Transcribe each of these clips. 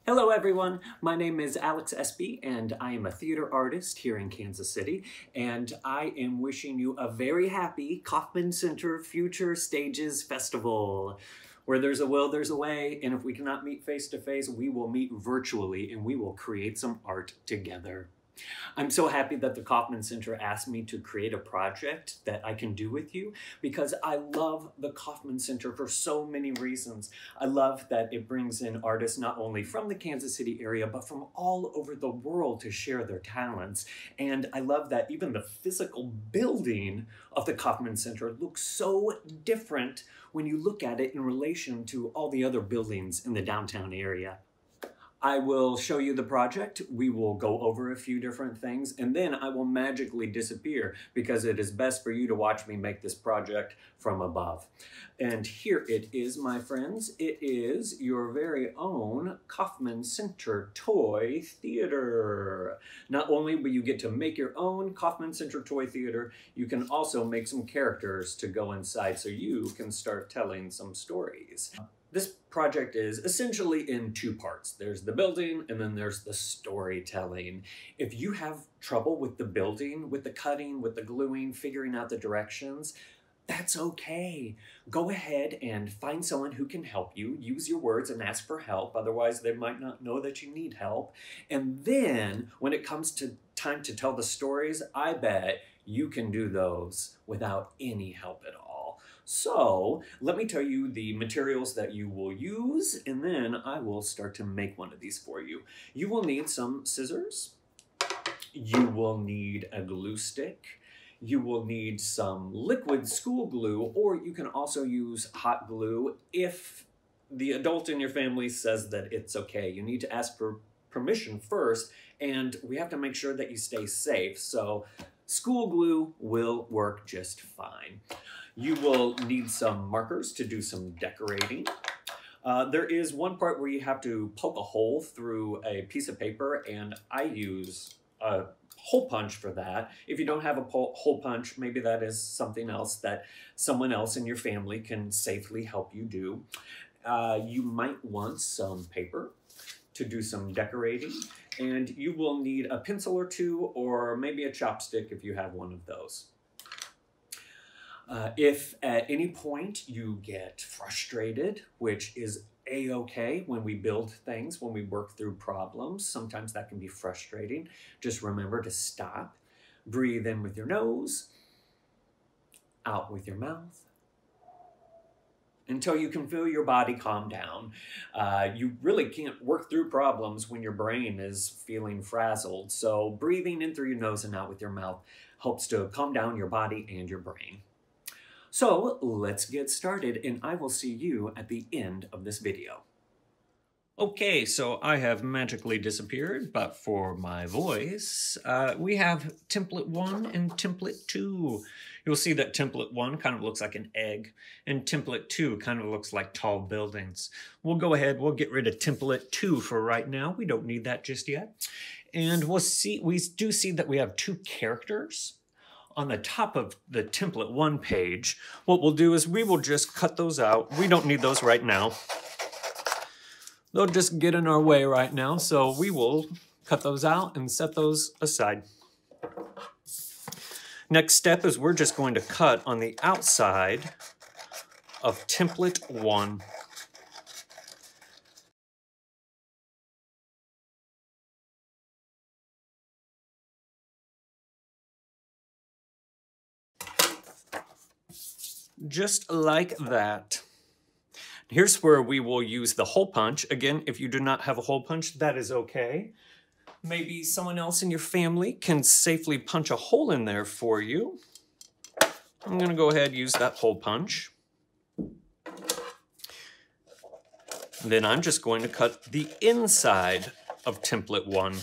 Hello everyone, my name is Alex Espy and I am a theater artist here in Kansas City, and I am wishing you a very happy Kauffman Center Future Stages Festival. Where there's a will, there's a way, and if we cannot meet face to face, we will meet virtually and we will create some art together. I'm so happy that the Kauffman Center asked me to create a project that I can do with you because I love the Kauffman Center for so many reasons. I love that it brings in artists not only from the Kansas City area, but from all over the world to share their talents. And I love that even the physical building of the Kauffman Center looks so different when you look at it in relation to all the other buildings in the downtown area. I will show you the project, we will go over a few different things, and then I will magically disappear because it is best for you to watch me make this project from above. And here it is, my friends. It is your very own Kauffman Center Toy Theater. Not only will you get to make your own Kauffman Center Toy Theater, you can also make some characters to go inside so you can start telling some stories. This project is essentially in two parts. There's the building and then there's the storytelling. If you have trouble with the building, with the cutting, with the gluing, figuring out the directions, that's okay. Go ahead and find someone who can help you. Use your words and ask for help. Otherwise, they might not know that you need help. And then when it comes to time to tell the stories, I bet you can do those without any help at all. So let me tell you the materials that you will use, and then I will start to make one of these for you. You will need some scissors. You will need a glue stick. You will need some liquid school glue, or you can also use hot glue if the adult in your family says that it's okay. You need to ask for permission first, and we have to make sure that you stay safe. So school glue will work just fine. You will need some markers to do some decorating. There is one part where you have to poke a hole through a piece of paper, and I use a hole punch for that. If you don't have a hole punch, maybe that is something else that someone else in your family can safely help you do. You might want some paper to do some decorating, and you will need a pencil or two, or maybe a chopstick if you have one of those. If at any point you get frustrated, which is a-okay when we build things, when we work through problems, sometimes that can be frustrating. Just remember to stop, breathe in with your nose, out with your mouth, until you can feel your body calm down. You really can't work through problems when your brain is feeling frazzled. So breathing in through your nose and out with your mouth helps to calm down your body and your brain. So let's get started, and I will see you at the end of this video. Okay, so I have magically disappeared, but for my voice, we have template 1 and template 2. You'll see that template 1 kind of looks like an egg, and template 2 kind of looks like tall buildings. We'll go ahead, we'll get rid of template 2 for right now. We don't need that just yet. And we do see that we have two characters on the top of the template 1 page. What we'll do is we will just cut those out. We don't need those right now. They'll just get in our way right now, so we will cut those out and set those aside. Next step is we're just going to cut on the outside of template 1. Just like that. Here's where we will use the hole punch. Again, if you do not have a hole punch, that is okay. Maybe someone else in your family can safely punch a hole in there for you. I'm going to go ahead and use that hole punch. Then I'm just going to cut the inside of template 1.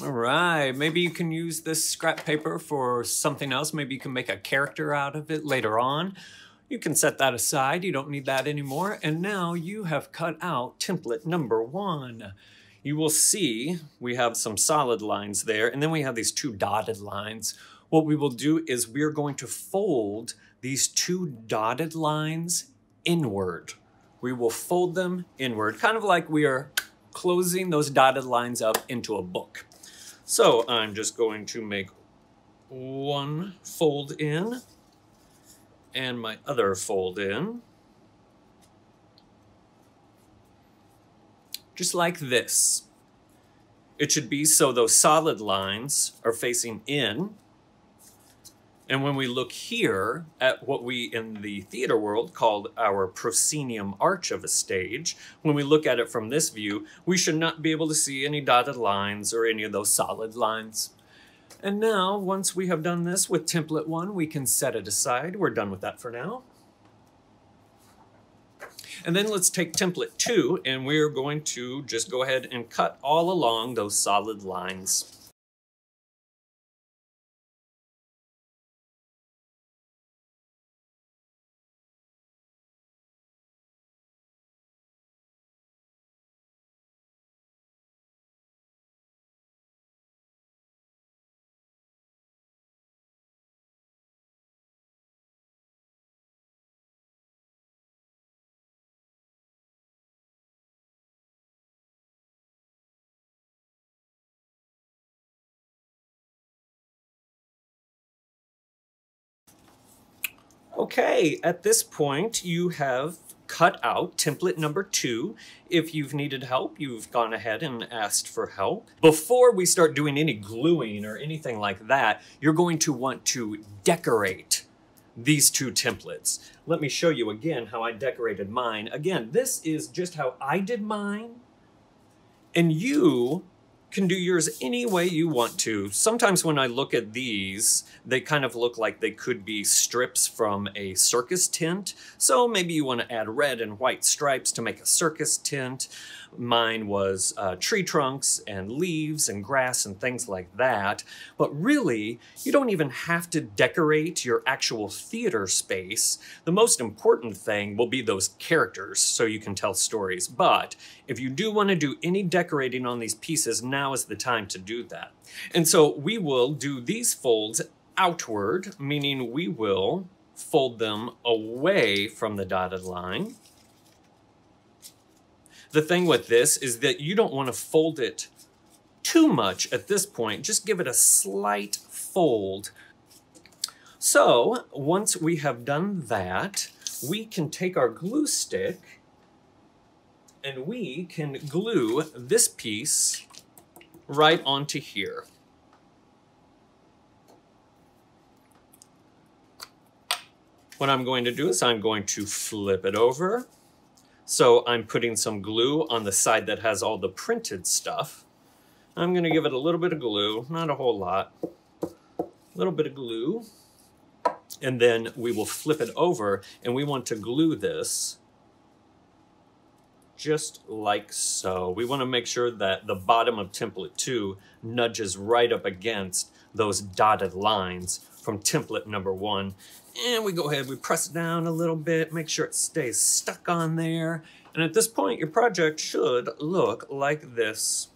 All right, maybe you can use this scrap paper for something else. Maybe you can make a character out of it later on. You can set that aside. You don't need that anymore. And now you have cut out template number 1. You will see we have some solid lines there, and then we have these 2 dotted lines. What we will do is we're going to fold these 2 dotted lines inward. We will fold them inward, kind of like we are closing those dotted lines up into a book. So I'm just going to make one fold in and my other fold in. Just like this. It should be so those solid lines are facing in. And when we look here at what we in the theater world called our proscenium arch of a stage, when we look at it from this view, we should not be able to see any dotted lines or any of those solid lines. And now, once we have done this with template 1, we can set it aside. We're done with that for now. And then let's take template 2, and we're going to just go ahead and cut all along those solid lines. Okay, at this point, you have cut out template number 2. If you've needed help, you've gone ahead and asked for help. Before we start doing any gluing or anything like that, you're going to want to decorate these 2 templates. Let me show you again how I decorated mine. Again, this is just how I did mine, and you can do yours any way you want to. Sometimes when I look at these, they kind of look like they could be strips from a circus tent. So maybe you want to add red and white stripes to make a circus tent. Mine was tree trunks and leaves and grass and things like that. But really, you don't even have to decorate your actual theater space. The most important thing will be those characters so you can tell stories. But if you do want to do any decorating on these pieces, now is the time to do that. And so we will do these folds outward, meaning we will fold them away from the dotted line. The thing with this is that you don't want to fold it too much at this point. Just give it a slight fold. So once we have done that, we can take our glue stick and we can glue this piece right onto here. What I'm going to do is I'm going to flip it over. So I'm putting some glue on the side that has all the printed stuff. I'm going to give it a little bit of glue, not a whole lot. A little bit of glue. And then we will flip it over, and we want to glue this just like so. We want to make sure that the bottom of template 2 nudges right up against those dotted lines from template number 1. And we go ahead, we press down a little bit, make sure it stays stuck on there. And at this point, your project should look like this.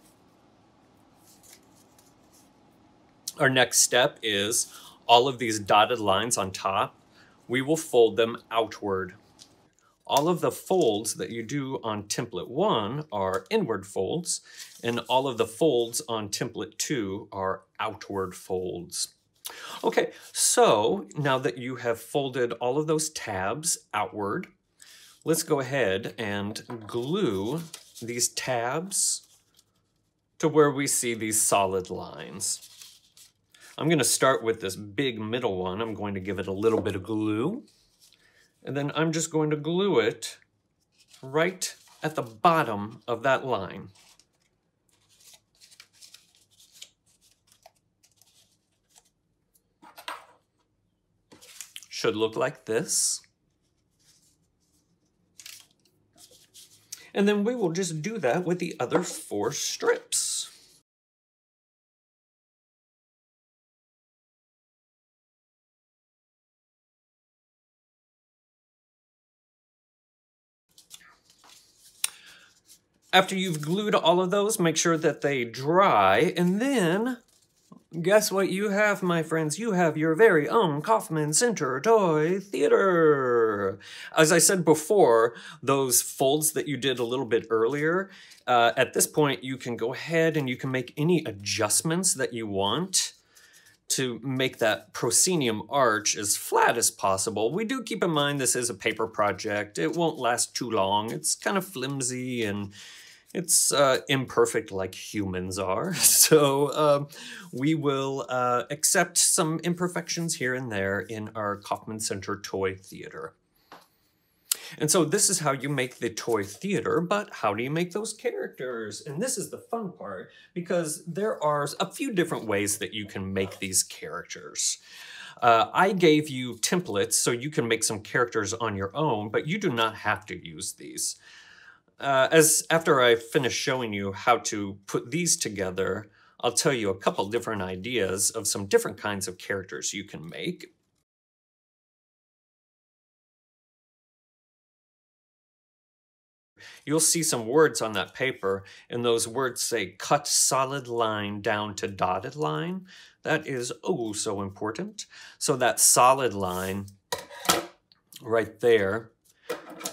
Our next step is all of these dotted lines on top, we will fold them outward. All of the folds that you do on template 1 are inward folds, and all of the folds on template 2 are outward folds. Okay, so now that you have folded all of those tabs outward, let's go ahead and glue these tabs to where we see these solid lines. I'm going to start with this big middle one. I'm going to give it a little bit of glue, and then I'm just going to glue it right at the bottom of that line. Should look like this. And then we will just do that with the other 4 strips. After you've glued all of those, make sure that they dry, and then guess what you have, my friends? You have your very own Kauffman Center Toy Theater. As I said before, those folds that you did a little bit earlier, at this point you can go ahead and you can make any adjustments that you want to make that proscenium arch as flat as possible. We do keep in mind this is a paper project. It won't last too long. It's kind of flimsy and it's imperfect like humans are. So we will accept some imperfections here and there in our Kauffman Center Toy Theater. And so this is how you make the toy theater, but how do you make those characters? And this is the fun part, because there are a few different ways that you can make these characters. I gave you templates so you can make some characters on your own, but you do not have to use these. After I finish showing you how to put these together, I'll tell you a couple different ideas of some different kinds of characters you can make. You'll see some words on that paper, and those words say cut solid line down to dotted line. That is oh so important. So that solid line right there,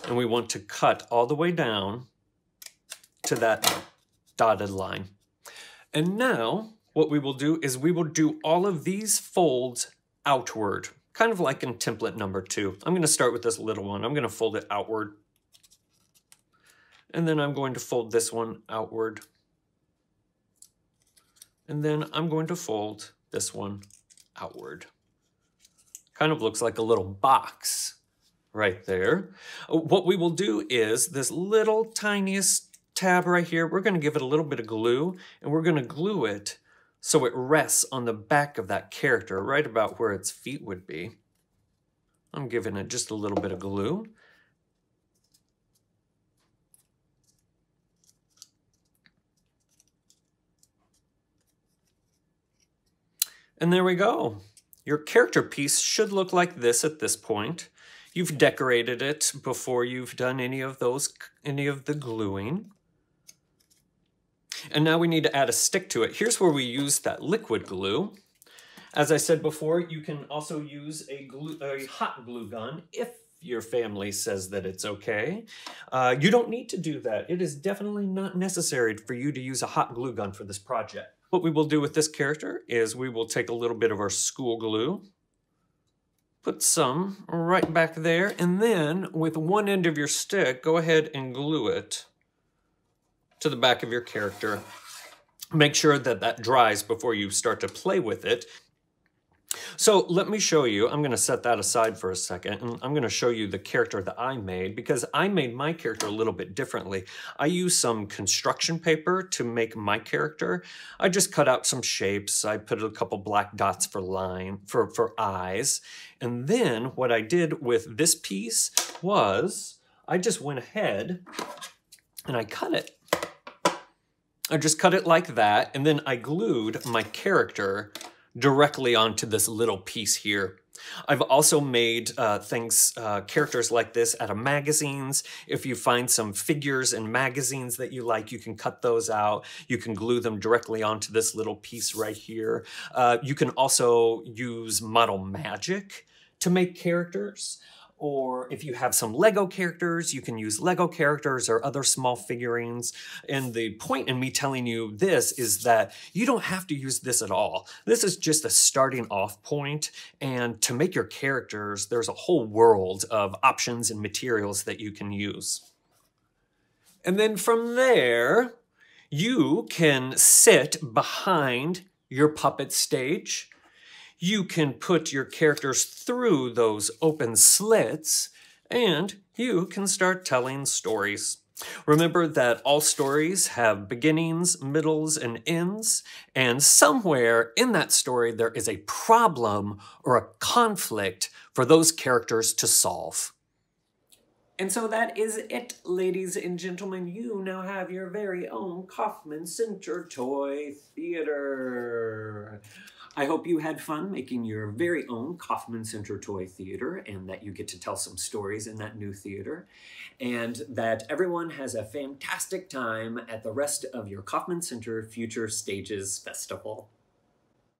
and we want to cut all the way down to that dotted line. And now what we will do is we will do all of these folds outward, kind of like in template number 2. I'm going to start with this little one. I'm going to fold it outward. And then I'm going to fold this one outward. And then I'm going to fold this one outward. Kind of looks like a little box right there. What we will do is this little tiniest tab right here, we're going to give it a little bit of glue, and we're going to glue it so it rests on the back of that character, right about where its feet would be. I'm giving it just a little bit of glue. And there we go. Your character piece should look like this at this point. You've decorated it before you've done any of the gluing. And now we need to add a stick to it. Here's where we use that liquid glue. As I said before, you can also use a hot glue gun if your family says that it's okay. You don't need to do that. It is definitely not necessary for you to use a hot glue gun for this project. What we will do with this character is we will take a little bit of our school glue, put some right back there, and then with one end of your stick, go ahead and glue it to the back of your character. Make sure that that dries before you start to play with it. So let me show you, I'm going to set that aside for a second, and I'm going to show you the character that I made, because I made my character a little bit differently. I used some construction paper to make my character. I just cut out some shapes. I put a couple black dots for eyes. And then what I did with this piece was I just went ahead and I cut it. I just cut it like that, and then I glued my character directly onto this little piece here. I've also made characters like this out of magazines. If you find some figures in magazines that you like, you can cut those out. You can glue them directly onto this little piece right here. You can also use Model Magic to make characters. Or if you have some Lego characters, you can use Lego characters or other small figurines. And the point in me telling you this is that you don't have to use this at all. This is just a starting off point. And to make your characters, there's a whole world of options and materials that you can use. And then from there, you can sit behind your puppet stage. You can put your characters through those open slits, and you can start telling stories. Remember that all stories have beginnings, middles, and ends, and somewhere in that story there is a problem or a conflict for those characters to solve. And so that is it, ladies and gentlemen. You now have your very own Kauffman Center Toy Theater. I hope you had fun making your very own Kauffman Center toy theater and that you get to tell some stories in that new theater, and that everyone has a fantastic time at the rest of your Kauffman Center Future Stages Festival.